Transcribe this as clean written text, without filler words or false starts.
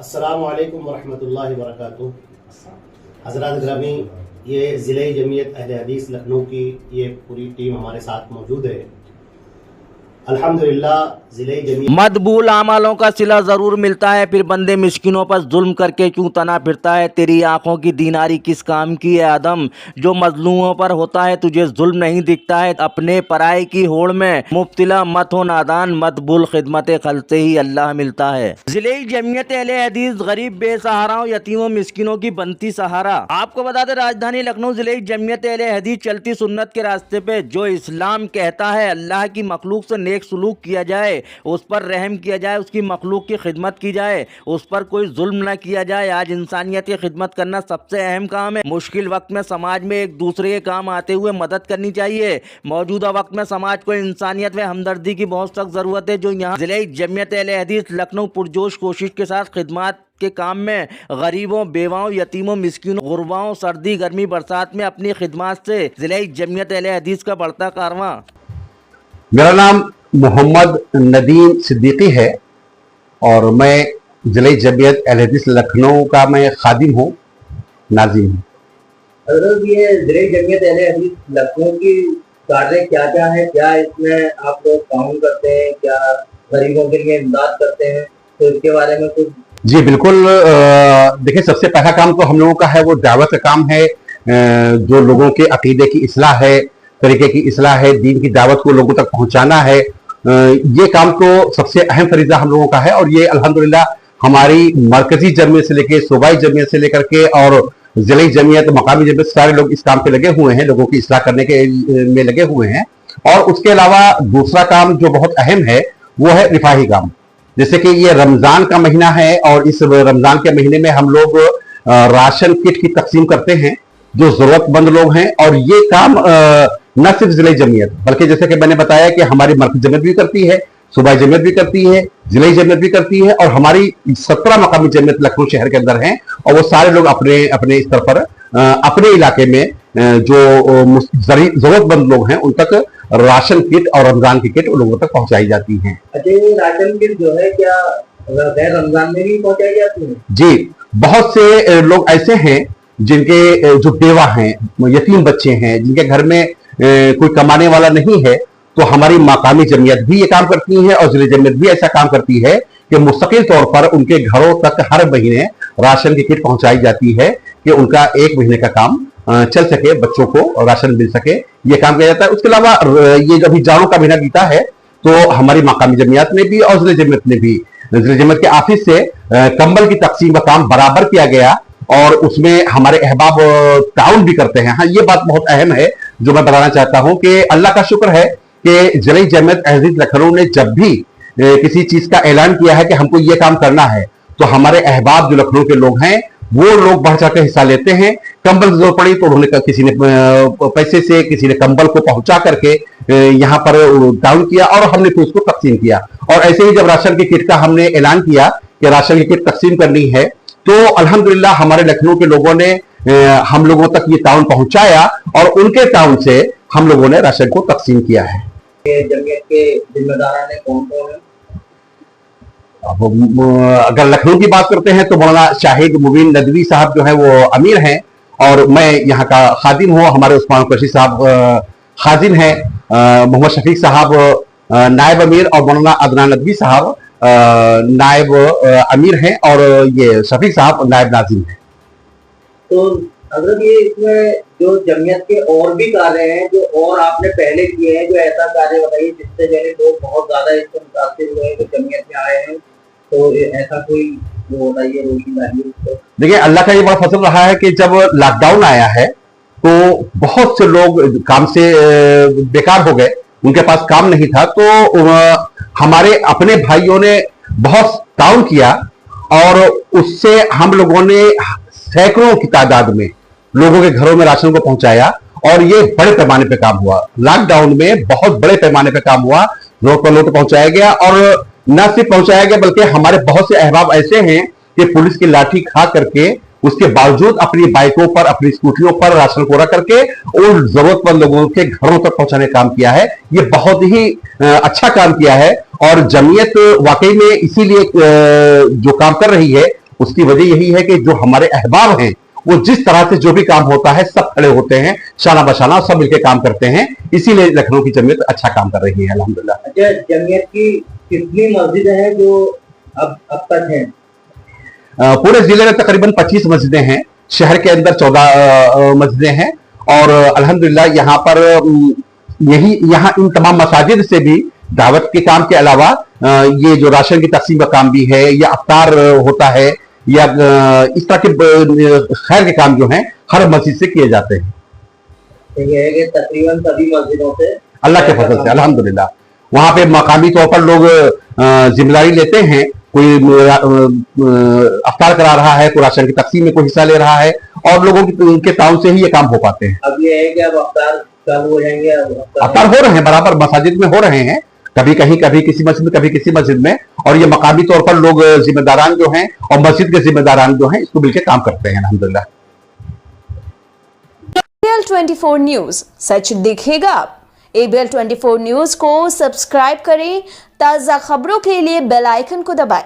अस्सलामु अलैकुम वरहमतुल्लाहि वबरकातुहू। हज़रात ग्रामी, ये ज़िले जमीयत अहले हदीस लखनऊ की ये पूरी टीम हमारे साथ मौजूद है। अल्हम्दुलिल्लाह ज़िले जमीयत मकबूल आमालों का सिला ज़रूर मिलता है, फिर बंदे मिस्किनों पर जुल्म करके क्यों तना फिरता है। तेरी आंखों की दीनारी किस काम की है आदम, जो मजलूमों पर होता है तुझे जुल्म नहीं दिखता है। अपने पराए की होड़ में मुब्तिला मत हो नादान, मकबूल खिदमत खल से ही अल्लाह मिलता है। ज़िले जमीयत अहले हदीस गरीब बेसहाराओं यतीमों मिस्किनों की बनती सहारा। आपको बता दें, राजधानी लखनऊ ज़िले जमीयत अहले हदीस चलती सुन्नत के रास्ते पे जो इस्लाम कहता है अल्लाह की मखलूक से नेक सलूक किया जाए, उस पर रहम किया जाए, उसकी मखलूक की खिदमत की जाए, उस पर कोई जुल्म न किया जाए। आज इंसानियत की खिदमत करना सबसे अहम काम है। मुश्किल वक्त में समाज में एक दूसरे के काम आते हुए मदद करनी चाहिए। मौजूदा वक्त में समाज को इंसानियत व हमदर्दी की बहुत सख्त ज़रूरत है, जो यहाँ ज़िले जमीयत अहले हदीस लखनऊ पुरजोश कोशिश के साथ खिदमत के काम में गरीबों, बेवाओं, यतीमों, मिस्किनों, गुरबाओं, सर्दी गर्मी बरसात में अपनी खिदमत से ज़िले जमीयत अहले हदीस का बढ़ता कारवां। मेरा नाम मोहम्मद नदीम सिद्दीकी है और मैं ज़िले जमीयत अहले हदीस लखनऊ का मैं खादिम हूँ, नाजिम हूँ। अगर ये ज़िले जमीयत अहले हदीस लखनऊ की कार्य क्या क्या है, क्या इसमें आप लोग काम करते हैं, क्या गरीबों के लिए इमदाद करते हैं, तो इसके बारे में कुछ। जी बिल्कुल। देखिए, सबसे पहला काम तो हम लोगों का है वो दावत का काम है, जो लोगों के अकीदे की इस्लाह है, तरीके की इस्लाह है, दीन की दावत को लोगों तक पहुंचाना है। ये काम तो सबसे अहम फरीज़ा हम लोगों का है और ये अल्हम्दुलिल्लाह हमारी मरकजी जमीयत से लेकर सूबाई जमीयत से लेकर के और ज़िले जमीयत, मकामी जमीयत, सारे लोग इस काम पे लगे हुए हैं, लोगों की इस्लाह करने के में लगे हुए हैं। और उसके अलावा दूसरा काम जो बहुत अहम है वो है रिफाही काम। जैसे कि ये रमज़ान का महीना है और इस रमज़ान के महीने में हम लोग राशन किट की तकसीम करते हैं जो ज़रूरतमंद लोग हैं। और ये काम न सिर्फ ज़िले जमीयत बल्कि जैसे कि मैंने बताया कि हमारी मरकज़ी जमीयत भी करती है, सूबाई जमीयत भी करती है, ज़िले जमीयत भी करती है और हमारी 17 मकामी जमीयत लखनऊ शहर के अंदर हैं। और वो सारे लोग अपने अपने स्तर पर अपने इलाके में जो ज़रूरतमंद लोग हैं उन तक राशन किट और रमज़ान की किट उन लोगों तक पहुंचाई जाती हैं। अच्छा, ये राशन किट जो है क्या गैर रमजान में भी पहुंचाई जाती है? जी, बहुत से लोग ऐसे हैं जिनके जो बेवा हैं, यतीम बच्चे हैं, जिनके घर में कोई कमाने वाला नहीं है, तो हमारी मकामी जमीयत भी ये काम करती है और ज़िले जमीयत भी ऐसा काम करती है कि मुस्तकिल तौर पर उनके घरों तक हर महीने राशन की किट पहुंचाई जाती है कि उनका एक महीने का काम चल सके, बच्चों को राशन मिल सके, ये काम किया जाता है। उसके अलावा ये जो अभी जाड़ों का महीना बीता है तो हमारी मकामी जमीयत ने भी और ज़िले जमीयत ने भी ज़िले जमीयत के ऑफिस से कंबल की तकसीम का काम बराबर किया गया और उसमें हमारे अहबाब ताउन भी करते हैं। हाँ, ये बात बहुत अहम है जो मैं बताना चाहता हूं कि अल्लाह का शुक्र है कि ज़िले जमीयत अहले हदीस लखनऊ ने जब भी किसी चीज का ऐलान किया है कि हमको ये काम करना है तो हमारे अहबाब जो लखनऊ के लोग हैं वो लोग बढ़ चढ़ के हिस्सा लेते हैं। कंबल की जरूरत पड़ी तो उन्होंने किसी ने पैसे से, किसी ने कंबल को पहुंचा करके यहाँ पर डाउन किया और हमने फिर उसको तकसीम किया। और ऐसे ही जब राशन की किट का हमने ऐलान किया कि राशन की किट तकसीम करनी है तो अल्हम्दुलिल्लाह हमारे लखनऊ के लोगों ने हम लोगों तक ये ताउन पहुंचाया और उनके ताउन से हम लोगों ने राशन को तकसीम किया है। जमीयत के जिम्मेदार ने कौन कौन है? अगर लखनऊ की बात करते हैं तो मौलाना शाहिद मुबीन नदवी साहब जो है वो अमीर हैं और मैं यहाँ का खादिम हूँ। हमारे उस्मान कुरैशी साहब खादिम हैं, मोहम्मद शफीक साहब नायब अमीर और मौलाना अदनान नदवी साहब नायब अमीर हैं और ये शफीक साहब नायब नाजिम हैं। तो अगर ये इसमें जो जमीयत के और भी कार्य हैं जो और आपने पहले किए हैं, जो ऐसा कार्य बताइए जिससे मैंने लोग बहुत ज्यादा इससे मुतासिर हुए हैं, जो जमीयत में आए हैं, तो ऐसा कोई जो बताइए रोशनी डालिए। देखिए, अल्लाह का ये बड़ा फजल रहा है कि जब लॉकडाउन आया है तो बहुत से लोग काम से बेकार हो गए, उनके पास काम नहीं था, तो हमारे अपने भाइयों ने बहुत ताउन किया और उससे हम लोगों ने सैकड़ों की तादाद में लोगों के घरों में राशन को पहुंचाया और ये बड़े पैमाने पे काम हुआ। लॉकडाउन में बहुत बड़े पैमाने पे काम हुआ, लोग पर लोग पहुंचाया गया और न सिर्फ पहुंचाया गया बल्कि हमारे बहुत से अहबाब ऐसे हैं कि पुलिस की लाठी खा करके उसके बावजूद अपनी बाइकों पर, अपनी स्कूटियों पर राशन को रख करके उन जरूरतमंद लोगों के घरों तक पहुंचाने का काम किया है। ये बहुत ही अच्छा काम किया है और जमीयत वाकई में इसीलिए जो काम कर रही है उसकी वजह यही है कि जो हमारे अहबाब हैं वो जिस तरह से जो भी काम होता है सब खड़े होते हैं, शाना बशाना सब मिलकर काम करते हैं, इसीलिए लखनऊ की जमीयत अच्छा काम कर रही है अल्हम्दुलिल्लाह। अच्छा, जमीयत की कितनी मस्जिदें हैं जो अब तक हैं? पूरे जिले में तकरीबन 25 मस्जिदें हैं, शहर के अंदर 14 मस्जिदें हैं और अल्हम्दुलिल्लाह यहाँ पर यहाँ इन तमाम मसाजिद से भी दावत के काम के अलावा ये जो राशन की तकसीम का काम भी है या अफ्तार होता है या इस तरह के खैर के काम जो हैं हर मस्जिद से किए जाते हैं। तो ये है कि तकरीबन सभी मस्जिदों से अल्लाह के फजल से अल्हम्दुलिल्लाह वहां पे मकामी तौर पर लोग जिम्मेदारी लेते हैं, कोई अफ्तार करा रहा है, कोई राशन की तकसीम में कोई हिस्सा ले रहा है और लोगों के ताउन से ही ये काम हो पाते हैं। अब ये है कि अब अफ्तार चालू हो जाएंगे, अफ्तार हो रहे हैं, बराबर मसाजिद में हो रहे हैं, कभी कहीं कभी किसी मस्जिद में कभी किसी मस्जिद में, और ये मकामी तौर पर लोग जिम्मेदारान जो हैं और मस्जिद के जिम्मेदारान जो हैं इसको मिलकर काम करते हैं अल्हम्दुलिल्लाह। ABL 24 न्यूज, सच दिखेगा। ABL 24 न्यूज को सब्सक्राइब करें, ताज़ा खबरों के लिए बेल आइकन को दबाएं।